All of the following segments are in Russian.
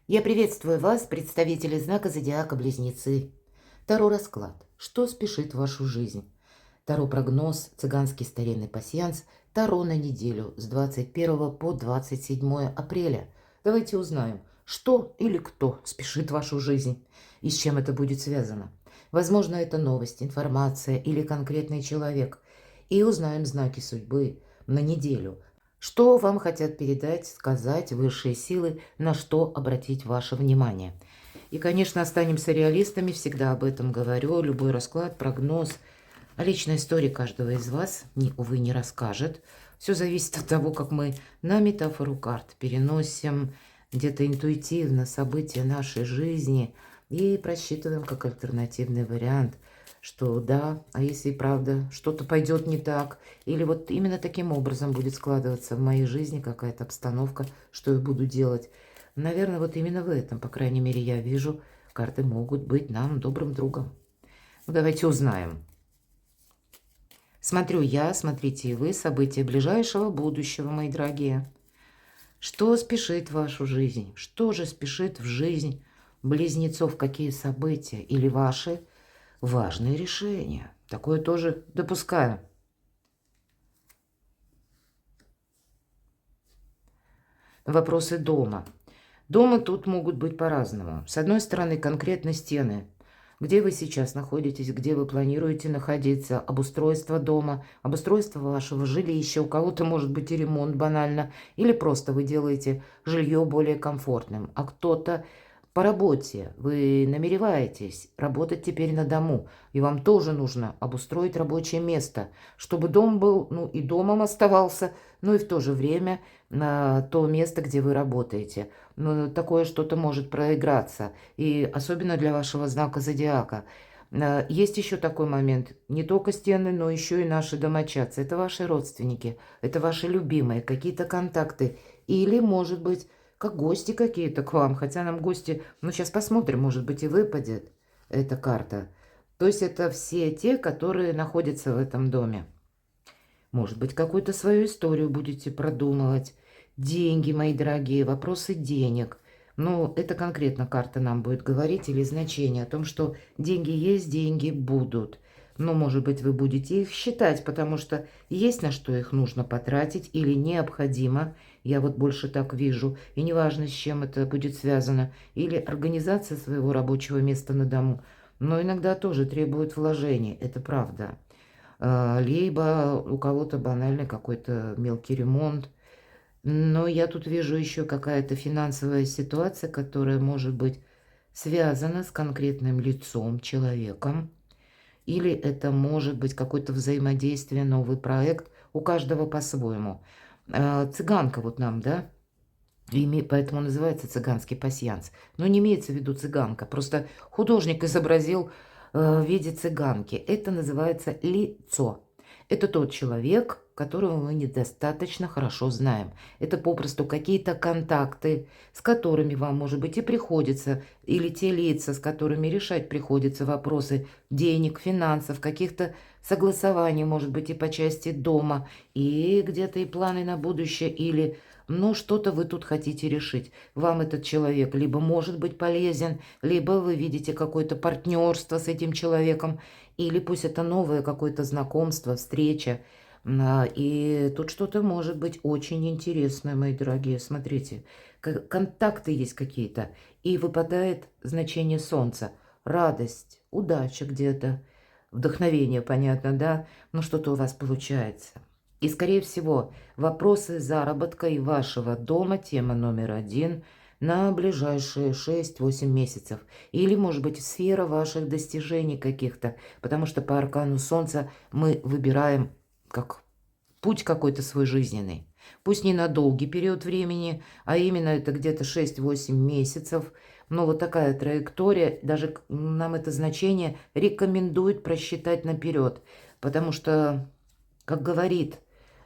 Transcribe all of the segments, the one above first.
Я приветствую вас, представители знака зодиака Близнецы. Таро расклад. Что спешит в вашу жизнь? Таро прогноз, цыганский старинный пасьянс, Таро на неделю с 21 по 27 апреля. Давайте узнаем, что или кто спешит в вашу жизнь и с чем это будет связано. Возможно, это новость, информация или конкретный человек. И узнаем знаки судьбы на неделю. Что вам хотят передать, сказать высшие силы, на что обратить ваше внимание. И, конечно, останемся реалистами, всегда об этом говорю. Любой расклад, прогноз, личная история каждого из вас, увы, не расскажет. Все зависит от того, как мы на метафору карт переносим где-то интуитивно события нашей жизни и просчитываем как альтернативный вариант, что да, а если и правда что-то пойдет не так, или вот именно таким образом будет складываться в моей жизни какая-то обстановка, что я буду делать. Наверное, вот именно в этом, по крайней мере, я вижу, карты могут быть нам добрым другом. Ну, давайте узнаем. Смотрю я, смотрите и вы, события ближайшего будущего, мои дорогие. Что спешит в вашу жизнь? Что же спешит в жизнь близнецов? Какие события или ваши важные решения? Такое тоже допускаю. Вопросы дома. Дома тут могут быть по-разному. С одной стороны, конкретно стены. Где вы сейчас находитесь, где вы планируете находиться, обустройство дома, обустройство вашего жилища, у кого-то может быть и ремонт банально, или просто вы делаете жилье более комфортным, а кто-то по работе, вы намереваетесь работать теперь на дому, и вам тоже нужно обустроить рабочее место, чтобы дом был, ну и домом оставался, но и в то же время на то место, где вы работаете. Но такое что-то может проиграться, и особенно для вашего знака зодиака. Есть еще такой момент, не только стены, но еще и наши домочадцы. Это ваши родственники, это ваши любимые, какие-то контакты. Или, может быть, как гости какие-то к вам, хотя нам гости, ну сейчас посмотрим, может быть и выпадет эта карта. То есть это все те, которые находятся в этом доме. Может быть, какую-то свою историю будете продумывать. Деньги, мои дорогие, вопросы денег. Ну, это конкретно карта нам будет говорить или значение о том, что деньги есть, деньги будут. Но, может быть, вы будете их считать, потому что есть на что их нужно потратить или необходимо. Я вот больше так вижу. И неважно, с чем это будет связано. Или организация своего рабочего места на дому. Но иногда тоже требует вложений, это правда. Либо у кого-то банальный какой-то мелкий ремонт. Но я тут вижу еще какая-то финансовая ситуация, которая может быть связана с конкретным лицом, человеком. Или это может быть какое-то взаимодействие, новый проект. У каждого по-своему. Цыганка вот нам, да? Поэтому называется цыганский пасьянс. Но не имеется в виду цыганка. Просто художник изобразил в виде цыганки. Это называется лицо. Это тот человек, которого мы недостаточно хорошо знаем. Это попросту какие-то контакты, с которыми вам, может быть, и приходится, или те лица, с которыми решать приходится вопросы денег, финансов, каких-то согласований, может быть, и по части дома, и где-то и планы на будущее, или ну, что-то вы тут хотите решить. Вам этот человек либо может быть полезен, либо вы видите какое-то партнерство с этим человеком, или пусть это новое какое-то знакомство, встреча. И тут что-то может быть очень интересное, мои дорогие. Смотрите, контакты есть какие-то, и выпадает значение солнца. Радость, удача где-то, вдохновение, понятно, да? Но что-то у вас получается. И, скорее всего, вопросы заработка и вашего дома – тема номер один на ближайшие 6-8 месяцев. Или, может быть, сфера ваших достижений каких-то. Потому что по аркану Солнца мы выбираем как путь какой-то свой жизненный. Пусть не на долгий период времени, а именно это где-то 6-8 месяцев. Но вот такая траектория, даже нам это значение рекомендует просчитать наперед. Потому что, как говорит,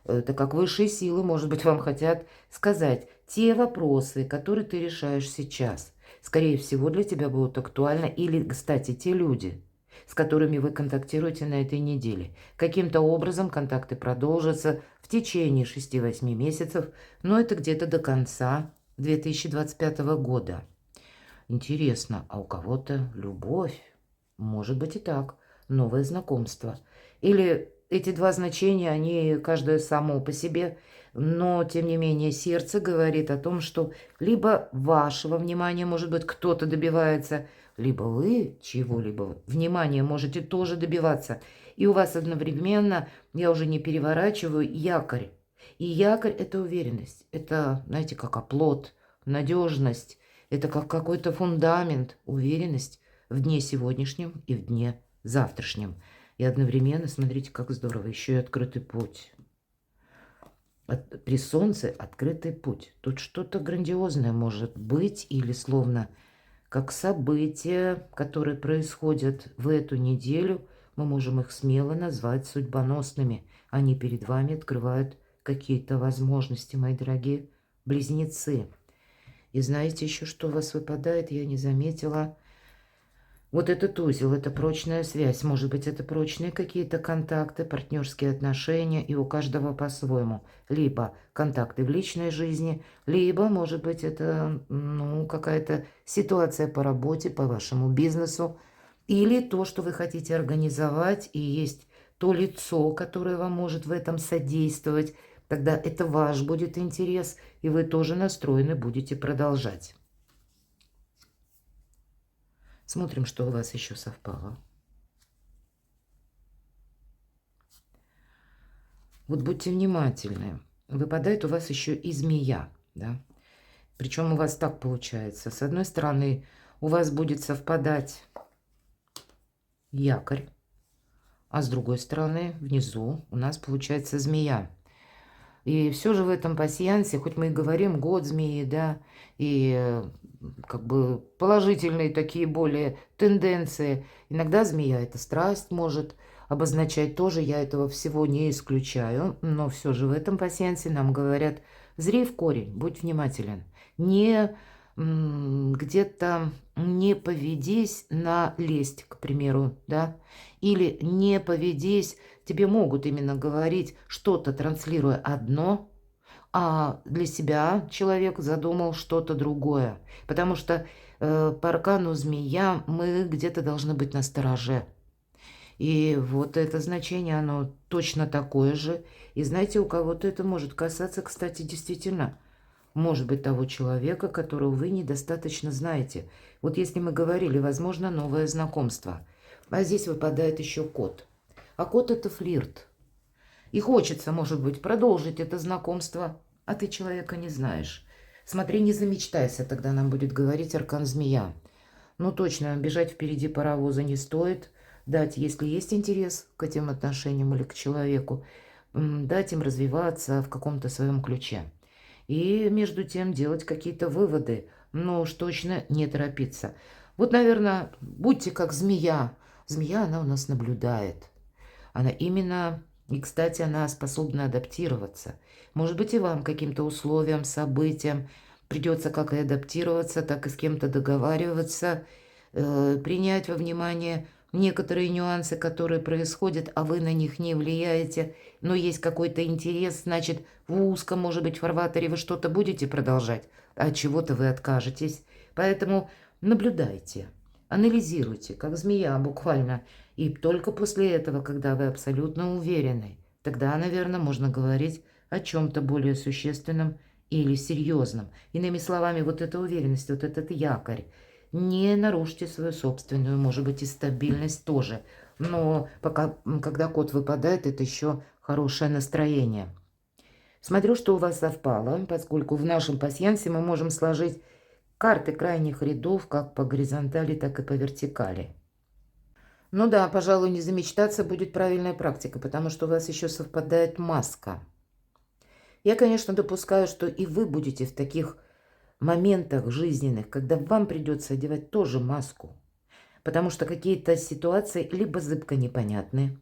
это как высшие силы, может быть, вам хотят сказать, те вопросы, которые ты решаешь сейчас, скорее всего, для тебя будут актуальны. Или, кстати, те люди, с которыми вы контактируете на этой неделе. Каким-то образом контакты продолжатся в течение 6-8 месяцев, но это где-то до конца 2025 года. Интересно, а у кого-то любовь? Может быть и так. Новое знакомство. Или эти два значения, они каждое само по себе, но, тем не менее, сердце говорит о том, что либо вашего внимания, может быть, кто-то добивается, либо вы чего-либо внимания можете тоже добиваться. И у вас одновременно, я уже не переворачиваю, якорь. И якорь – это уверенность. Это, знаете, как оплот, надежность. Это как какой-то фундамент, уверенность в дне сегодняшнем и в дне завтрашнем. И одновременно, смотрите, как здорово, еще и открытый путь. При солнце открытый путь. Тут что-то грандиозное может быть, или словно как события, которые происходят в эту неделю, мы можем их смело назвать судьбоносными. Они перед вами открывают какие-то возможности, мои дорогие близнецы. И знаете еще, что у вас выпадает, я не заметила. Вот этот узел, это прочная связь. Может быть, это прочные какие-то контакты, партнерские отношения, и у каждого по-своему. Либо контакты в личной жизни, либо, может быть, это какая-то ситуация по работе, по вашему бизнесу, или то, что вы хотите организовать, и есть то лицо, которое вам может в этом содействовать. Тогда это ваш будет интерес, и вы тоже настроены будете продолжать. Смотрим, что у вас еще совпало. Вот будьте внимательны. Выпадает у вас еще и змея, да? Причем у вас так получается. С одной стороны, у вас будет совпадать якорь, а с другой стороны, внизу у нас получается змея. И все же в этом пасьянсе, хоть мы и говорим год змеи, да, и как бы положительные такие более тенденции, иногда змея это страсть может обозначать тоже, я этого всего не исключаю, но все же в этом пасьянсе нам говорят: зри в корень, будь внимателен, не где-то не поведись на лесть, к примеру, да, или не поведись. Тебе могут именно говорить, что-то транслируя одно, а для себя человек задумал что-то другое. Потому что по аркану змея мы где-то должны быть настороже. И вот это значение, оно точно такое же. И знаете, у кого-то это может касаться, кстати, действительно, может быть, того человека, которого вы недостаточно знаете. Вот если мы говорили, возможно, новое знакомство. А здесь выпадает еще кот. А кот – это флирт. И хочется, может быть, продолжить это знакомство, а ты человека не знаешь. Смотри, не замечтайся, тогда нам будет говорить аркан змея. Ну, точно, бежать впереди паровоза не стоит. Дать, если есть интерес к этим отношениям или к человеку, дать им развиваться в каком-то своем ключе. И между тем делать какие-то выводы, но уж точно не торопиться. Вот, наверное, будьте как змея. Змея, она у нас наблюдает. Она именно, и, кстати, она способна адаптироваться. Может быть, и вам каким-то условиям, событиям придется как и адаптироваться, так и с кем-то договариваться, принять во внимание некоторые нюансы, которые происходят, а вы на них не влияете, но есть какой-то интерес, значит, в узком, может быть, фарватере вы что-то будете продолжать, а от чего-то вы откажетесь. Поэтому наблюдайте, анализируйте, как змея буквально. И только после этого, когда вы абсолютно уверены, тогда, наверное, можно говорить о чем-то более существенном или серьезном. Иными словами, вот эта уверенность, вот этот якорь. Не нарушьте свою собственную, может быть, и стабильность тоже. Но пока, когда кот выпадает, это еще хорошее настроение. Смотрю, что у вас совпало, поскольку в нашем пасьянсе мы можем сложить карты крайних рядов как по горизонтали, так и по вертикали. Ну да, пожалуй, не замечтаться будет правильная практика, потому что у вас еще совпадает маска. Я, конечно, допускаю, что и вы будете в таких моментах жизненных, когда вам придется одевать тоже маску, потому что какие-то ситуации либо зыбко непонятны,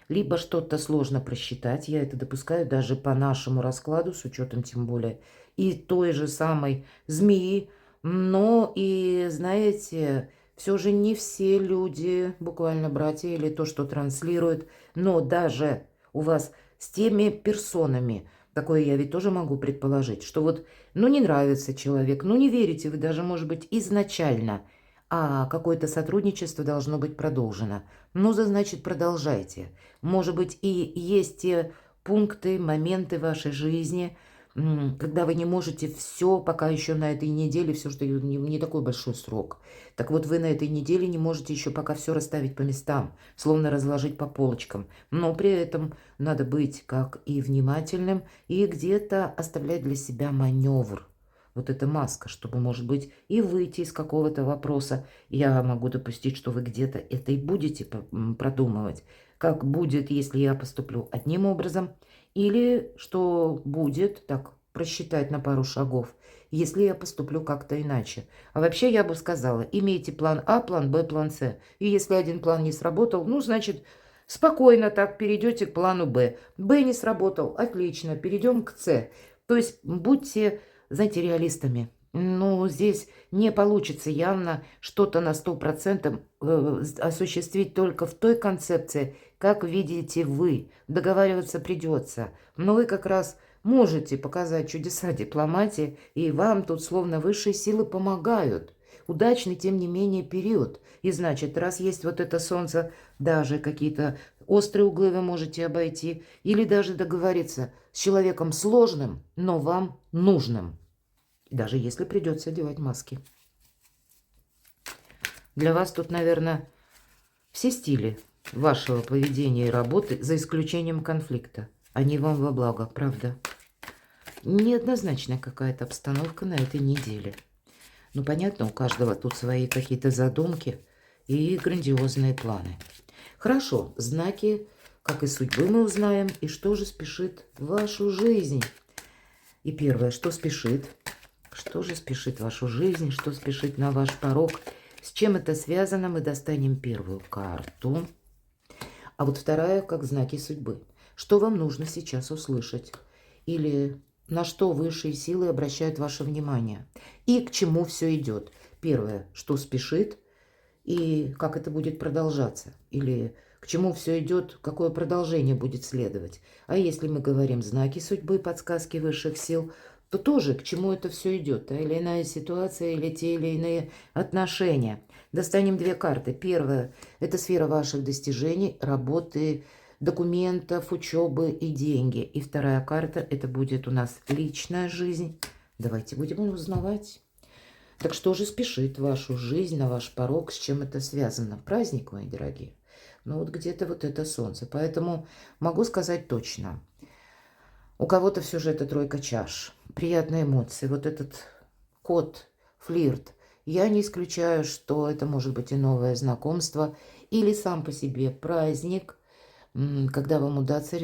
либо что-то сложно просчитать. Я это допускаю даже по нашему раскладу, с учетом тем более и той же самой змеи. Но и, знаете, все же не все люди, буквально братья или то, что транслируют, но даже у вас с теми персонами, такое я ведь тоже могу предположить, что вот Ну, не нравится человек, ну, не верите вы даже, может быть, изначально, а какое-то сотрудничество должно быть продолжено. Ну, значит, продолжайте. Может быть, и есть те пункты, моменты в вашей жизни, когда вы не можете все, пока еще на этой неделе, все, что не такой большой срок. Так вот, вы на этой неделе не можете еще пока все расставить по местам, словно разложить по полочкам. Но при этом надо быть как и внимательным, и где-то оставлять для себя маневр. Вот эта маска, чтобы, может быть, и выйти из какого-то вопроса. Я могу допустить, что вы где-то это и будете продумывать. Как будет, если я поступлю одним образом, или что будет, так, просчитать на пару шагов, если я поступлю как-то иначе. А вообще я бы сказала, имейте план А, план Б, план С. И если один план не сработал, ну, значит, спокойно так перейдете к плану Б. Б не сработал, отлично, перейдем к С. То есть будьте, знаете, реалистами. Ну, здесь не получится явно что-то на 100% осуществить только в той концепции, как видите вы. Договариваться придется. Но вы как раз можете показать чудеса дипломатии, и вам тут словно высшие силы помогают. Удачный, тем не менее, период. И значит, раз есть вот это солнце, даже какие-то острые углы вы можете обойти, или даже договориться с человеком сложным, но вам нужным. Даже если придется одевать маски. Для вас тут, наверное, все стили вашего поведения и работы, за исключением конфликта. Они вам во благо, правда? Неоднозначная какая-то обстановка на этой неделе. Ну, понятно, у каждого тут свои какие-то задумки и грандиозные планы. Хорошо, знаки, как и судьбы, мы узнаем. И что же спешит в вашу жизнь? И первое, что спешит? Что же спешит в вашу жизнь? Что спешит на ваш порог? С чем это связано? Мы достанем первую карту. А вот вторая, как знаки судьбы. Что вам нужно сейчас услышать? Или на что высшие силы обращают ваше внимание? И к чему все идет? Первое, что спешит? И как это будет продолжаться? Или к чему все идет, какое продолжение будет следовать? А если мы говорим знаки судьбы, подсказки высших сил, то тоже к чему это все идет? Та или иная ситуация, или те или иные отношения. Достанем две карты. Первая – это сфера ваших достижений, работы, документов, учебы и деньги. И вторая карта – это будет у нас личная жизнь. Давайте будем узнавать. Так что же спешит вашу жизнь, на ваш порог, с чем это связано? Праздник, мои дорогие. Ну вот где-то вот это солнце. Поэтому могу сказать точно. У кого-то все же это тройка чаш. Приятные эмоции. Вот этот кот, флирт. Я не исключаю, что это может быть и новое знакомство, или сам по себе праздник, когда вам удастся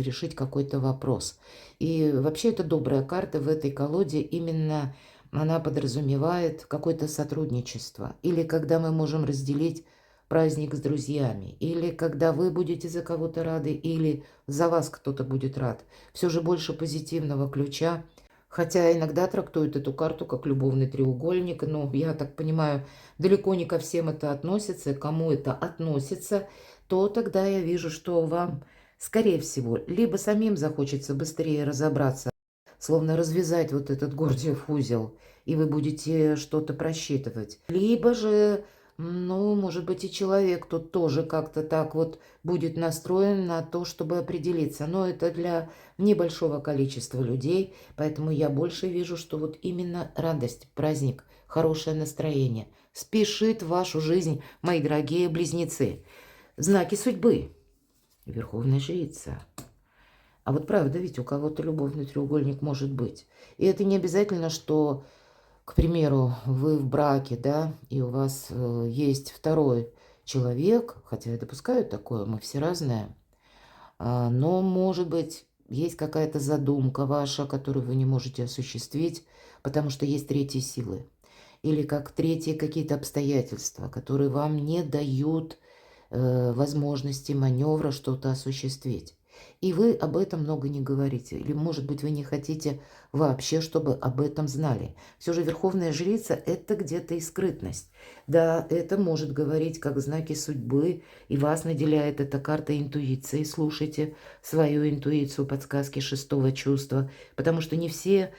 решить какой-то вопрос. И вообще это добрая карта в этой колоде, именно она подразумевает какое-то сотрудничество. Или когда мы можем разделить праздник с друзьями, или когда вы будете за кого-то рады, или за вас кто-то будет рад. Все же больше позитивного ключа. Хотя иногда трактуют эту карту как любовный треугольник, но я так понимаю, далеко не ко всем это относится. Кому это относится, то тогда я вижу, что вам, скорее всего, либо самим захочется быстрее разобраться, словно развязать вот этот Гордиев узел, и вы будете что-то просчитывать. Либо же, ну, может быть, и человек тут тоже как-то так вот будет настроен на то, чтобы определиться. Но это для небольшого количества людей, поэтому я больше вижу, что вот именно радость, праздник, хорошее настроение спешит в вашу жизнь, мои дорогие близнецы. Знаки судьбы. Верховная жрица. А вот правда, ведь у кого-то любовный треугольник может быть. И это не обязательно, что, к примеру, вы в браке, да, и у вас есть второй человек, хотя я допускаю такое, мы все разные, но, может быть, есть какая-то задумка ваша, которую вы не можете осуществить, потому что есть третьи силы. Или как третьи какие-то обстоятельства, которые вам не дают возможности маневра что-то осуществить. И вы об этом много не говорите. Или, может быть, вы не хотите вообще, чтобы об этом знали. Все же Верховная Жрица – это где-то и скрытность. Да, это может говорить как знаки судьбы, и вас наделяет эта карта интуицией. Слушайте свою интуицию, подсказки шестого чувства, потому что не все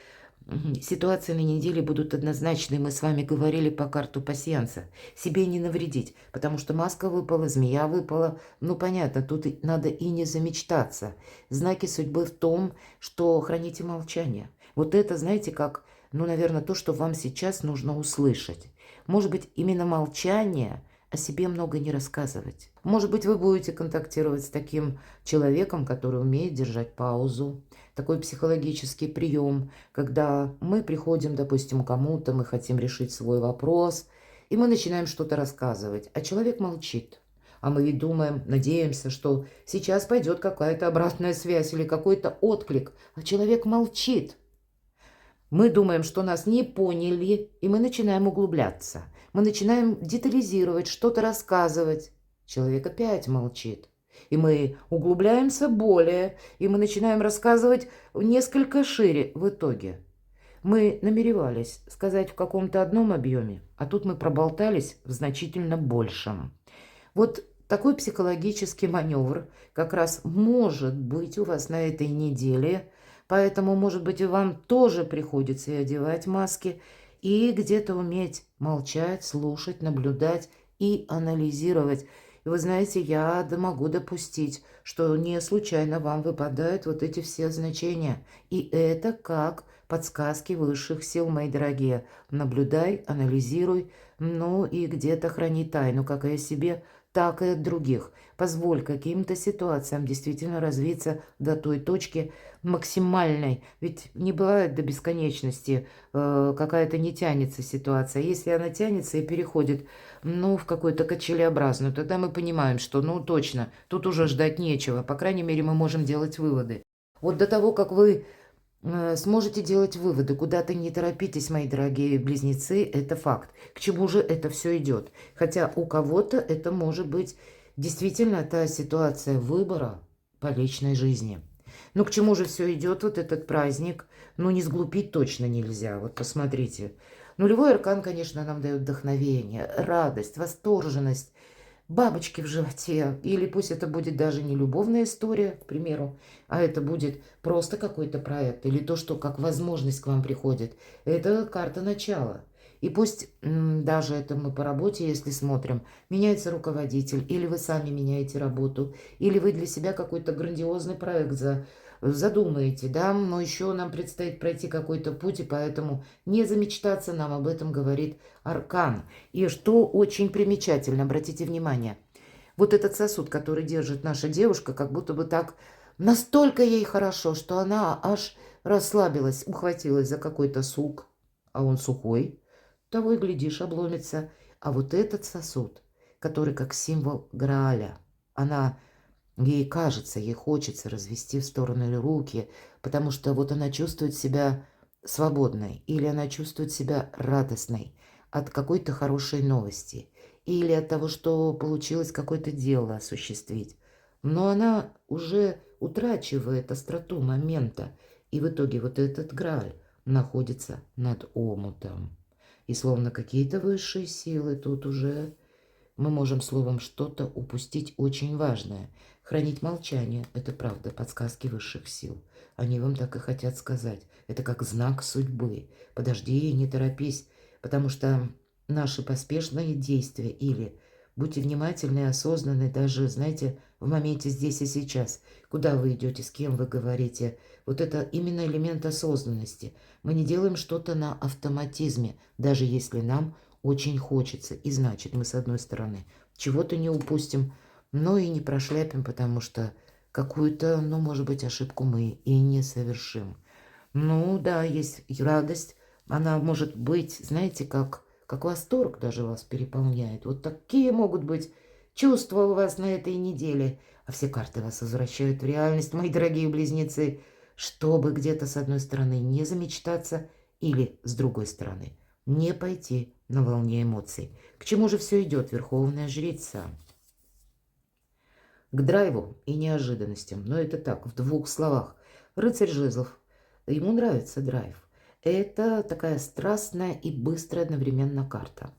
Ситуации на неделе будут однозначны. Мы с вами говорили по карту пасьянса. Себе не навредить, потому что маска выпала, змея выпала. Ну, понятно, тут надо и не замечтаться. Знаки судьбы в том, что храните молчание. Вот это, знаете, как, ну, наверное, то, что вам сейчас нужно услышать. Может быть, именно молчание, о себе много не рассказывать. Может быть, вы будете контактировать с таким человеком, который умеет держать паузу. Такой психологический прием, когда мы приходим, допустим, к кому-то, мы хотим решить свой вопрос, и мы начинаем что-то рассказывать, а человек молчит. А мы ведь думаем, надеемся, что сейчас пойдет какая-то обратная связь или какой-то отклик, а человек молчит. Мы думаем, что нас не поняли, и мы начинаем углубляться. Мы начинаем детализировать, что-то рассказывать. Человек опять молчит. И мы углубляемся более, и мы начинаем рассказывать несколько шире в итоге. Мы намеревались сказать в каком-то одном объеме, а тут мы проболтались в значительно большем. Вот такой психологический маневр как раз может быть у вас на этой неделе, поэтому, может быть, и вам тоже приходится и одевать маски, и где-то уметь молчать, слушать, наблюдать и анализировать. И вы знаете, я могу допустить, что не случайно вам выпадают вот эти все значения. И это как подсказки высших сил, мои дорогие. Наблюдай, анализируй, ну и где-то храни тайну, как и о себе, так и от других. Позволь каким-то ситуациям действительно развиться до той точки максимальной. Ведь не бывает до бесконечности, какая-то не тянется ситуация. Если она тянется и переходит, ну, в какую-то качелеобразную, тогда мы понимаем, что, ну, точно, тут уже ждать нечего. По крайней мере, мы можем делать выводы. Вот до того, как вы сможете делать выводы. Куда-то не торопитесь, мои дорогие близнецы, это факт. К чему же это все идет? Хотя у кого-то это может быть действительно та ситуация выбора по личной жизни. Ну, к чему же все идет вот этот праздник? Ну, не сглупить точно нельзя. Вот посмотрите. Нулевой аркан, конечно, нам дает вдохновение, радость, восторженность, бабочки в животе, или пусть это будет даже не любовная история, к примеру, а это будет просто какой-то проект, или то, что как возможность к вам приходит. Это карта начала. И пусть даже это мы по работе, если смотрим, меняется руководитель, или вы сами меняете работу, или вы для себя какой-то грандиозный проект задумаете, да, но еще нам предстоит пройти какой-то путь, и поэтому не замечтаться нам об этом говорит аркан. И что очень примечательно, обратите внимание, вот этот сосуд, который держит наша девушка, как будто бы так настолько ей хорошо, что она аж расслабилась, ухватилась за какой-то сук, а он сухой, того и глядишь, обломится. А вот этот сосуд, который как символ Грааля, она, ей кажется, ей хочется развести в стороны руки, потому что вот она чувствует себя свободной, или она чувствует себя радостной от какой-то хорошей новости, или от того, что получилось какое-то дело осуществить. Но она уже утрачивает остроту момента, и в итоге вот этот Грааль находится над омутом. И словно какие-то высшие силы тут уже мы можем словом что-то упустить очень важное. Хранить молчание– это правда, подсказки высших сил. Они вам так и хотят сказать. Это как знак судьбы. Подожди, не торопись, потому что наши поспешные действия или будьте внимательны и осознанны даже, знаете, в моменте здесь и сейчас. Куда вы идете, с кем вы говорите. Вот это именно элемент осознанности. Мы не делаем что-то на автоматизме, даже если нам очень хочется. И значит, мы с одной стороны чего-то не упустим, но и не прошляпим, потому что какую-то, ну, может быть, ошибку мы и не совершим. Ну, да, есть радость. Она может быть, знаете, как восторг даже вас переполняет. Вот такие могут быть чувства у вас на этой неделе. А все карты вас возвращают в реальность, мои дорогие близнецы, чтобы где-то с одной стороны не замечтаться или с другой стороны не пойти на волне эмоций. К чему же все идет, Верховная Жрица? К драйву и неожиданностям. Но это так, в двух словах. Рыцарь жезлов. Ему нравится драйв. Это такая страстная и быстрая одновременно карта.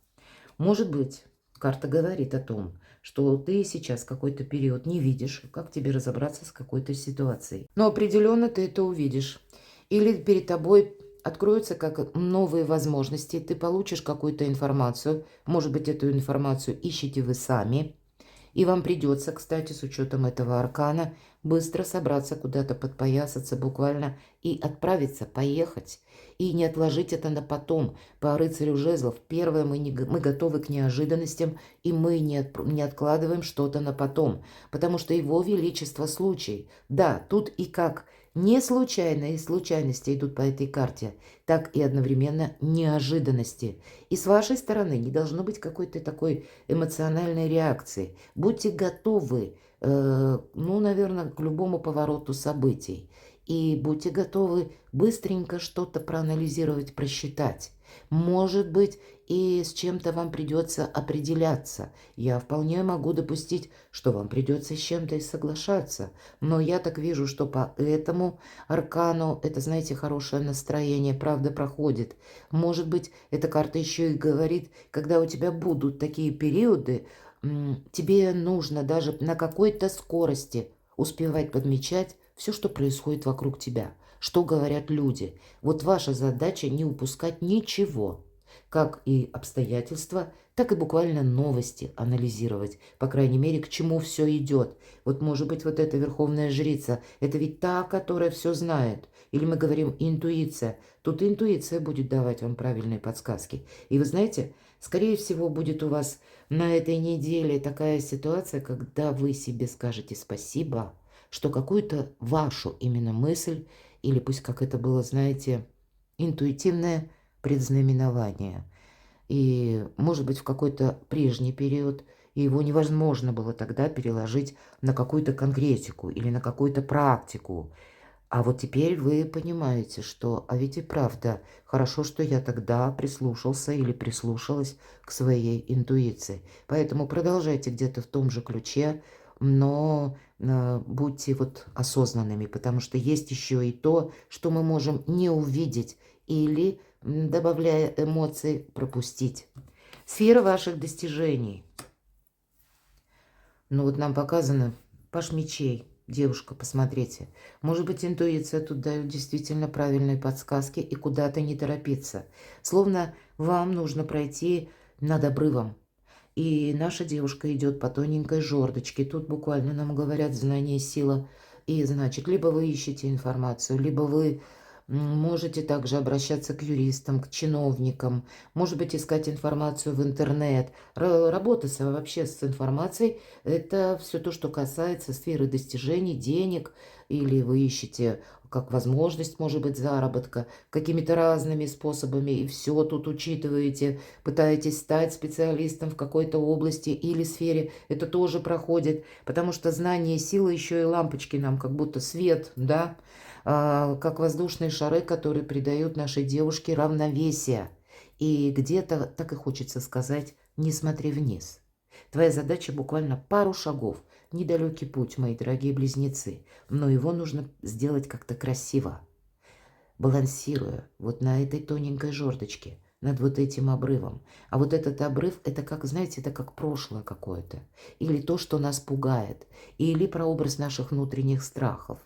Может быть, карта говорит о том, что ты сейчас какой-то период не видишь, как тебе разобраться с какой-то ситуацией. Но определенно ты это увидишь. Или перед тобой откроются как новые возможности, ты получишь какую-то информацию, может быть, эту информацию ищете вы сами, и вам придется, кстати, с учетом этого аркана, быстро собраться куда-то, подпоясаться буквально и отправиться, поехать. И не отложить это на потом. По рыцарю жезлов, первое, мы готовы к неожиданностям, и мы не откладываем что-то на потом. Потому что его величество случай. Да, тут и как не случайно, и случайности идут по этой карте, так и одновременно неожиданности. И с вашей стороны не должно быть какой-то такой эмоциональной реакции. Будьте готовы, ну, наверное, к любому повороту событий. И будьте готовы быстренько что-то проанализировать, просчитать. Может быть, и с чем-то вам придется определяться. Я вполне могу допустить, что вам придется с чем-то и соглашаться. Но я так вижу, что по этому аркану, это, знаете, хорошее настроение, правда, проходит. Может быть, эта карта еще и говорит, когда у тебя будут такие периоды, тебе нужно даже на какой-то скорости успевать подмечать все, что происходит вокруг тебя, что говорят люди. Вот ваша задача не упускать ничего, как и обстоятельства, так и буквально новости анализировать, по крайней мере, к чему все идет. Вот, может быть, вот эта верховная жрица, это ведь та, которая все знает. Или мы говорим интуиция. Тут интуиция будет давать вам правильные подсказки. И вы знаете, скорее всего, будет у вас на этой неделе такая ситуация, когда вы себе скажете спасибо, что какую-то вашу именно мысль, или пусть как это было, знаете, интуитивное предзнаменование. И, может быть, в какой-то прежний период его невозможно было тогда переложить на какую-то конкретику или на какую-то практику. А вот теперь вы понимаете, что, а ведь и правда, хорошо, что я тогда прислушался или прислушалась к своей интуиции. Поэтому продолжайте где-то в том же ключе, но будьте вот осознанными, потому что есть еще и то, что мы можем не увидеть или, добавляя эмоций, пропустить. Сфера ваших достижений. Ну вот нам показано паш мечей. Девушка, посмотрите. Может быть, интуиция тут дает действительно правильные подсказки и куда-то не торопиться. Словно вам нужно пройти над обрывом. И наша девушка идет по тоненькой жердочке. Тут буквально нам говорят знание, сила. И значит, либо вы ищете информацию, либо вы можете также обращаться к юристам, к чиновникам, может быть, искать информацию в интернет. Работа вообще с информацией– это все то, что касается сферы достижений, денег, или вы ищете как возможность, может быть, заработка, какими-то разными способами, и все тут учитываете, пытаетесь стать специалистом в какой-то области или сфере, это тоже проходит, потому что знание, сила еще и лампочки нам, как будто свет, да, как воздушные шары, которые придают нашей девушке равновесие. И где-то, так и хочется сказать, не смотри вниз. Твоя задача буквально пару шагов. Недалекий путь, мои дорогие близнецы. Но его нужно сделать как-то красиво, балансируя вот на этой тоненькой жердочке, над вот этим обрывом. А вот этот обрыв, это как, знаете, это как прошлое какое-то. Или то, что нас пугает. Или прообраз наших внутренних страхов.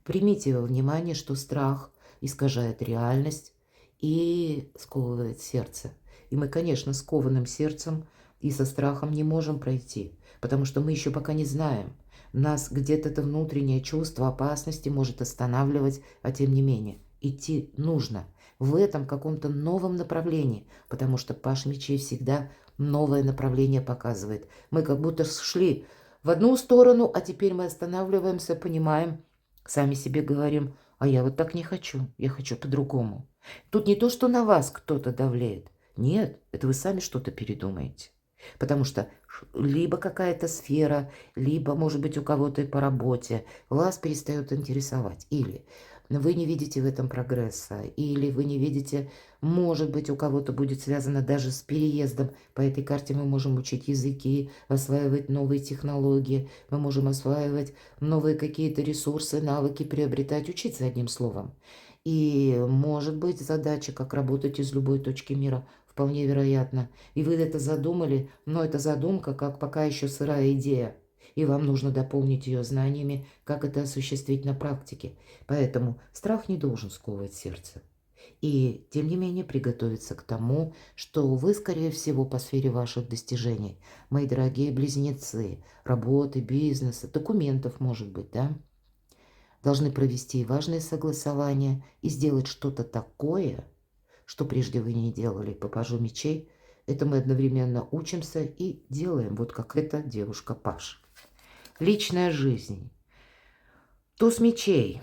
Примите во внимание, что страх искажает реальность и сковывает сердце. И мы, конечно, с кованым сердцем и со страхом не можем пройти, потому что мы еще пока не знаем. Нас где-то это внутреннее чувство опасности может останавливать, а тем не менее идти нужно в этом каком-то новом направлении, потому что паш мечей всегда новое направление показывает. Мы как будто шли в одну сторону, а теперь мы останавливаемся, понимаем, сами себе говорим, а я вот так не хочу, я хочу по-другому. Тут не то, что на вас кто-то давляет. Нет, это вы сами что-то передумаете. Потому что либо какая-то сфера, либо, может быть, у кого-то и по работе вас перестает интересовать. Или вы не видите в этом прогресса, или вы не видите, может быть, у кого-то будет связано даже с переездом. По этой карте мы можем учить языки, осваивать новые технологии, мы можем осваивать новые какие-то ресурсы, навыки, приобретать, учиться одним словом. И может быть задача, как работать из любой точки мира, вполне вероятно. И вы это задумали, но эта задумка, как пока еще сырая идея. И вам нужно дополнить ее знаниями, как это осуществить на практике. Поэтому страх не должен сковывать сердце. И, тем не менее, приготовиться к тому, что вы, скорее всего, по сфере ваших достижений, мои дорогие близнецы, работы, бизнеса, документов, может быть, да, должны провести важные согласования и сделать что-то такое, что прежде вы не делали. По пажу мечей это мы одновременно учимся и делаем, вот как эта девушка Паш. Личная жизнь. Туз мечей.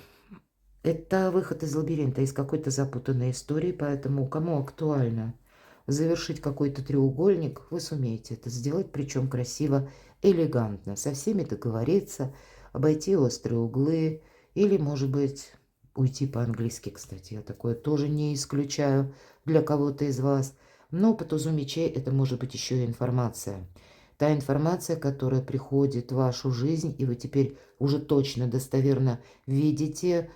Это выход из лабиринта, из какой-то запутанной истории, поэтому кому актуально завершить какой-то треугольник, вы сумеете это сделать, причем красиво, элегантно, со всеми договориться, обойти острые углы или, может быть, уйти по-английски, кстати, я такое тоже не исключаю для кого-то из вас. Но по тузу мечей это может быть еще и информация. Та информация, которая приходит в вашу жизнь, и вы теперь уже точно, достоверно видите,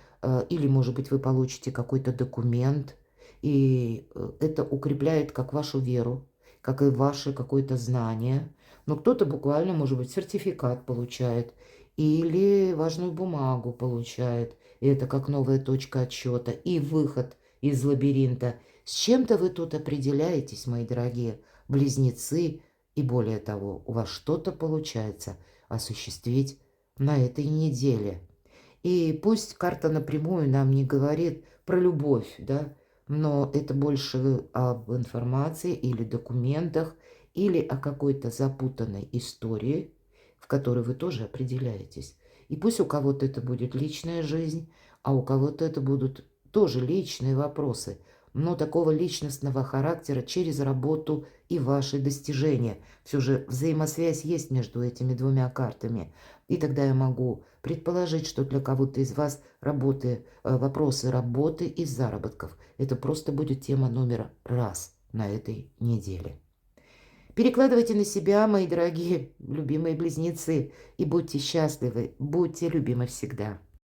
или, может быть, вы получите какой-то документ, и это укрепляет как вашу веру, как и ваше какое-то знание. Но кто-то буквально, может быть, сертификат получает или важную бумагу получает. И это как новая точка отсчета и выход из лабиринта. С чем-то вы тут определяетесь, мои дорогие близнецы, и более того, у вас что-то получается осуществить на этой неделе. И пусть карта напрямую нам не говорит про любовь, да, но это больше об информации или документах, или о какой-то запутанной истории, в которой вы тоже определяетесь. И пусть у кого-то это будет личная жизнь, а у кого-то это будут тоже личные вопросы, но такого личностного характера через работу и ваши достижения. Все же взаимосвязь есть между этими двумя картами. И тогда я могу предположить, что для кого-то из вас вопросы работы и заработков. Это просто будет тема номер раз на этой неделе. Перекладывайте на себя, мои дорогие любимые близнецы, и будьте счастливы, будьте любимы всегда.